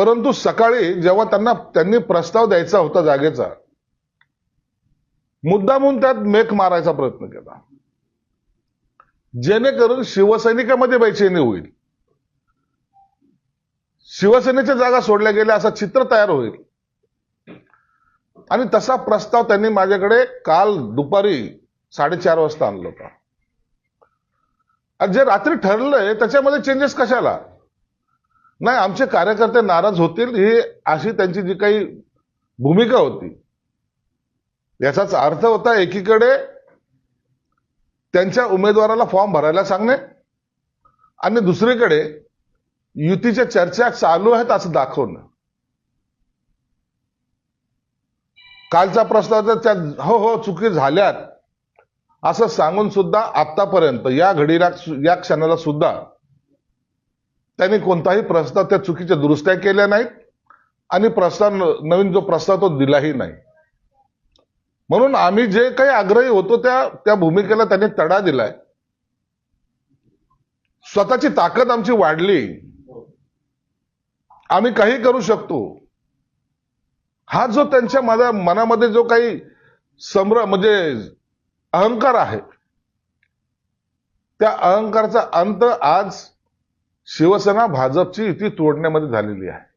परंतु सकाळी जेव्हा त्यांनी प्रस्ताव द्यायचा होता जागेचा, मुद्दामून त्यात मेक मारायचा प्रयत्न केला, जेणेकरून शिवसैनिकांमध्ये बेचैनी होईल, शिवसेनेच्या जागा सोडल्या गेल्या असं चित्र तयार होईल. आणि तसा प्रस्ताव त्यांनी माझ्याकडे काल दुपारी 4:30 वाजता आणला होता. जे रात्री ठरलंय त्याच्यामध्ये चेंजेस कशाला? नाही, आमचे कार्यकर्ते नाराज होतील ही अशी त्यांची जी काही भूमिका होती. याचाच अर्थ होता एकीकडे त्यांच्या उमेदवाराला फॉर्म भरायला सांगणे आणि दुसरीकडे युतीच्या चर्चा चालू आहेत असं दाखवणं. कालचा प्रस्ताव तर हो चुकी झाल्यात असं सांगून सुद्धा आतापर्यंत या घडीला या क्षणाला सुद्धा त्यांनी कोणताही प्रस्ताव त्या चुकीच्या दुरुस्त्या केल्या नाहीत आणि नवीन जो प्रस्ताव तो दिलाही नाही. म्हणून आम्ही जे काही आग्रही होतो त्या भूमिकेला त्यांनी तडा दिलाय. स्वतःची ताकद आमची वाढली, आम्ही काही करू शकतो, हा जो त्यांच्या मनामध्ये जो काही म्हणजे अहंकार आहे, त्या अहंकाराचा अंत आज शिवसेना भाजपची युती तोडण्यामध्ये झालेली आहे.